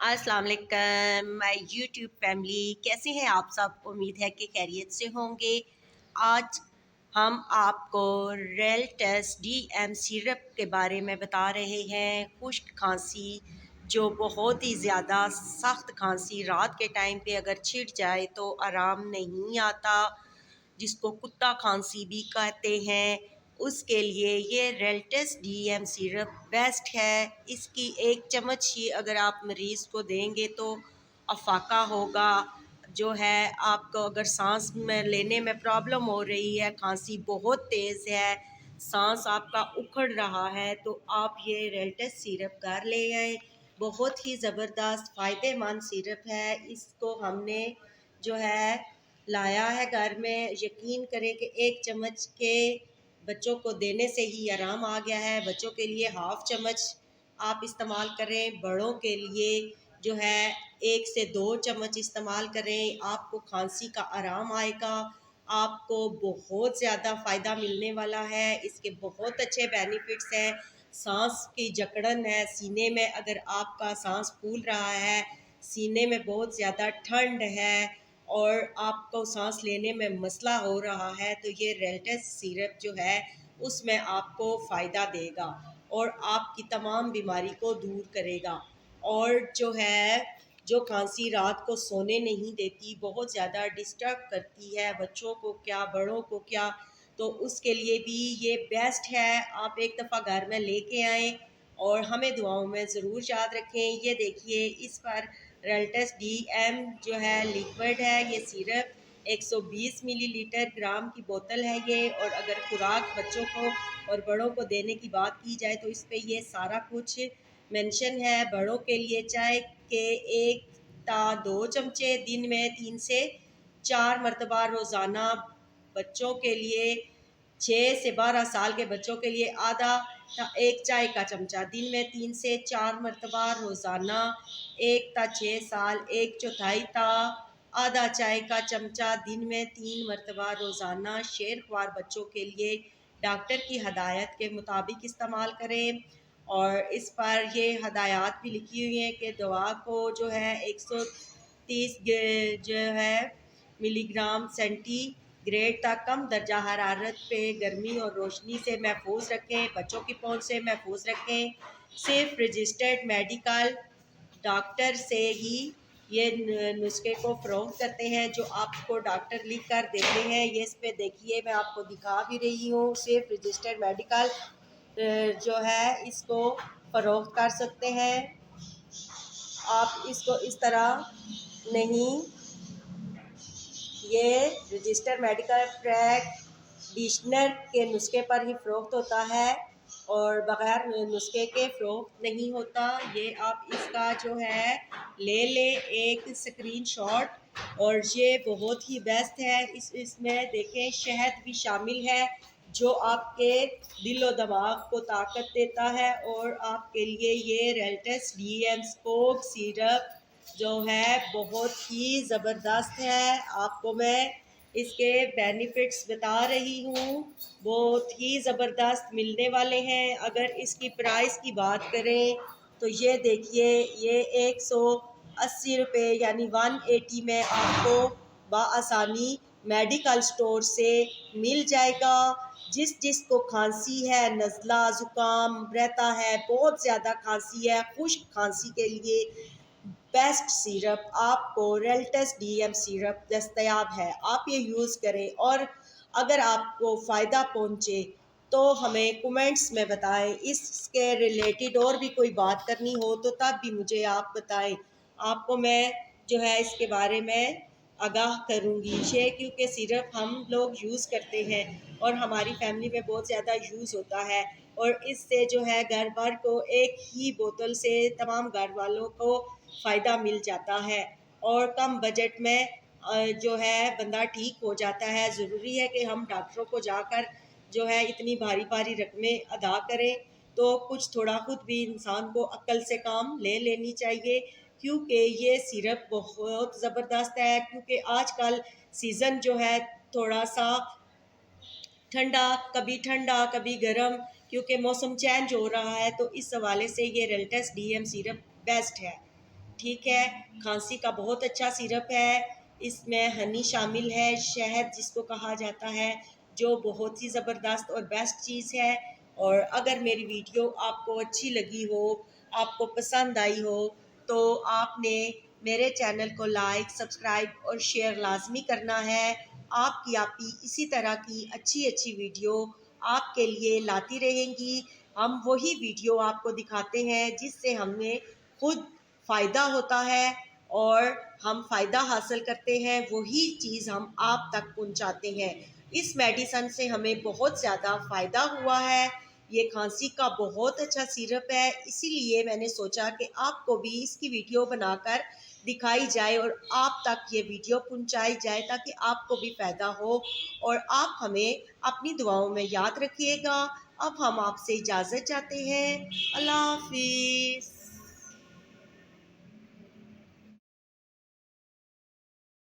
अस्सलाम वालेकुम my YouTube family, कैसे हैं आप सब। उम्मीद है कि खैरियत से होंगे। आज हम आपको रेलटेस डीएम सिरप के बारे में बता रहे हैं। खुश्क खांसी जो बहुत ही ज़्यादा सख्त खांसी रात के टाइम पे अगर छिड़ जाए तो आराम नहीं आता, जिसको कुत्ता खांसी भी कहते हैं, उसके लिए ये रेलटेस डीएम सिरप बेस्ट है। इसकी एक चम्मच ही अगर आप मरीज़ को देंगे तो अफाका होगा। जो है आपको अगर सांस में लेने में प्रॉब्लम हो रही है, खांसी बहुत तेज़ है, सांस आपका उखड़ रहा है, तो आप ये रेलटेस सिरप घर ले आए। बहुत ही ज़बरदस्त फ़ायदेमंद सिरप है। इसको हमने जो है लाया है घर में। यकीन करें कि एक चम्मच के बच्चों को देने से ही आराम आ गया है। बच्चों के लिए हाफ चम्मच आप इस्तेमाल करें, बड़ों के लिए जो है 1 से 2 चम्मच इस्तेमाल करें। आपको खांसी का आराम आएगा, आपको बहुत ज़्यादा फ़ायदा मिलने वाला है। इसके बहुत अच्छे बेनिफिट्स हैं। सांस की जकड़न है सीने में, अगर आपका सांस फूल रहा है, सीने में बहुत ज़्यादा ठंड है और आपको सांस लेने में मसला हो रहा है, तो ये रेलटेस सिरप जो है उसमें आपको फ़ायदा देगा और आपकी तमाम बीमारी को दूर करेगा। और जो है जो खांसी रात को सोने नहीं देती, बहुत ज़्यादा डिस्टर्ब करती है, बच्चों को क्या बड़ों को क्या, तो उसके लिए भी ये बेस्ट है। आप एक दफ़ा घर में लेके आएँ और हमें दुआओं में ज़रूर याद रखें। ये देखिए, इस पर रेलटेस डीएम जो है लिक्विड है, ये सिरप 120 मिलीलीटर ग्राम की बोतल है ये। और अगर खुराक बच्चों को और बड़ों को देने की बात की जाए तो इस पे ये सारा कुछ मेंशन है। बड़ों के लिए चाय के 1 ता 2 चमचे दिन में 3 से 4 मरतबा रोज़ाना। बच्चों के लिए 6 से 12 साल के बच्चों के लिए आधा एक चाय का चमचा दिन में 3 से 4 मरतबा रोज़ाना। 1 ता 6 साल 1/4 ता आधा चाय का चमचा दिन में 3 मरतबा रोज़ाना। शेरख्वार बच्चों के लिए डॉक्टर की हदायत के मुताबिक इस्तेमाल करें। और इस पर ये हदायत भी लिखी हुई हैं कि दवा को जो है 130 जो है मिलीग्राम सेंटीग्रेड तक कम दर्जा हरारत पे गर्मी और रोशनी से महफूज रखें, बच्चों की पहुंच से महफूज रखें। सिर्फ रजिस्टर्ड मेडिकल डॉक्टर से ही ये नुस्खे को फ़रोख्त करते हैं, जो आपको डॉक्टर लिख कर देते हैं। ये इस पे देखिए, मैं आपको दिखा भी रही हूँ। सिर्फ रजिस्टर्ड मेडिकल जो है इसको फ़रोख्त कर सकते हैं। आप इसको इस तरह नहीं, ये रजिस्टर मेडिकल प्रैक्टिशनर के नुस्खे पर ही फ़रोख्त होता है और बग़ैर नुस्खे के फ़रोख्त नहीं होता। ये आप इसका जो है ले लें एक स्क्रीनशॉट, और ये बहुत ही बेस्ट है। इसमें देखें शहद भी शामिल है, जो आपके दिल और दिमाग को ताकत देता है। और आपके लिए ये रेलटेस डीएम स्पोक सिरप जो है बहुत ही ज़बरदस्त है। आपको मैं इसके बेनिफिट्स बता रही हूँ, बहुत ही ज़बरदस्त मिलने वाले हैं। अगर इसकी प्राइस की बात करें तो ये देखिए, ये 180 रुपये यानी 180 में आपको बआसानी मेडिकल स्टोर से मिल जाएगा। जिसको खांसी है, नज़ला ज़ुकाम रहता है, बहुत ज़्यादा खांसी है, खुश्क खांसी के लिए बेस्ट सिरप आपको रेलटेस डीएम सिरप दस्तयाब है। आप ये यूज़ करें और अगर आपको फ़ायदा पहुँचे तो हमें कमेंट्स में बताएं। इसके रिलेटेड और भी कोई बात करनी हो तो तब भी मुझे आप बताएं, आपको मैं जो है इसके बारे में आगाह करूँगी। ये क्योंकि सिरप हम लोग यूज़ करते हैं और हमारी फैमिली में बहुत ज़्यादा यूज़ होता है, और इससे जो है घर भर को एक ही बोतल से तमाम घर वालों को फ़ायदा मिल जाता है और कम बजट में जो है बंदा ठीक हो जाता है। ज़रूरी है कि हम डॉक्टरों को जाकर जो है इतनी भारी भारी रकमें अदा करें, तो कुछ थोड़ा खुद भी इंसान को अक्ल से काम ले लेनी चाहिए। क्योंकि ये सिरप बहुत ज़बरदस्त है, क्योंकि आजकल सीज़न जो है थोड़ा सा ठंडा कभी गर्म, क्योंकि मौसम चेंज हो रहा है, तो इस हवाले से ये रेलटेस डीएम सिरप बेस्ट है। ठीक है। खांसी का बहुत अच्छा सिरप है। इसमें हनी शामिल है, शहद जिसको कहा जाता है, जो बहुत ही ज़बरदस्त और बेस्ट चीज़ है। और अगर मेरी वीडियो आपको अच्छी लगी हो, आपको पसंद आई हो, तो आपने मेरे चैनल को लाइक, सब्सक्राइब और शेयर लाजमी करना है। आपकी आपी इसी तरह की अच्छी अच्छी वीडियो आपके लिए लाती रहेंगी। हम वही वीडियो आपको दिखाते हैं जिससे हमें खुद फ़ायदा होता है और हम फ़ायदा हासिल करते हैं, वही चीज़ हम आप तक पहुंचाते हैं। इस मेडिसन से हमें बहुत ज़्यादा फ़ायदा हुआ है। ये खांसी का बहुत अच्छा सिरप है, इसीलिए मैंने सोचा कि आपको भी इसकी वीडियो बनाकर दिखाई जाए और आप तक ये वीडियो पहुंचाई जाए ताकि आपको भी फ़ायदा हो। और आप हमें अपनी दुआओं में याद रखिएगा। अब हम आपसे इजाज़त चाहते हैं। अल्लाह हाफिज़।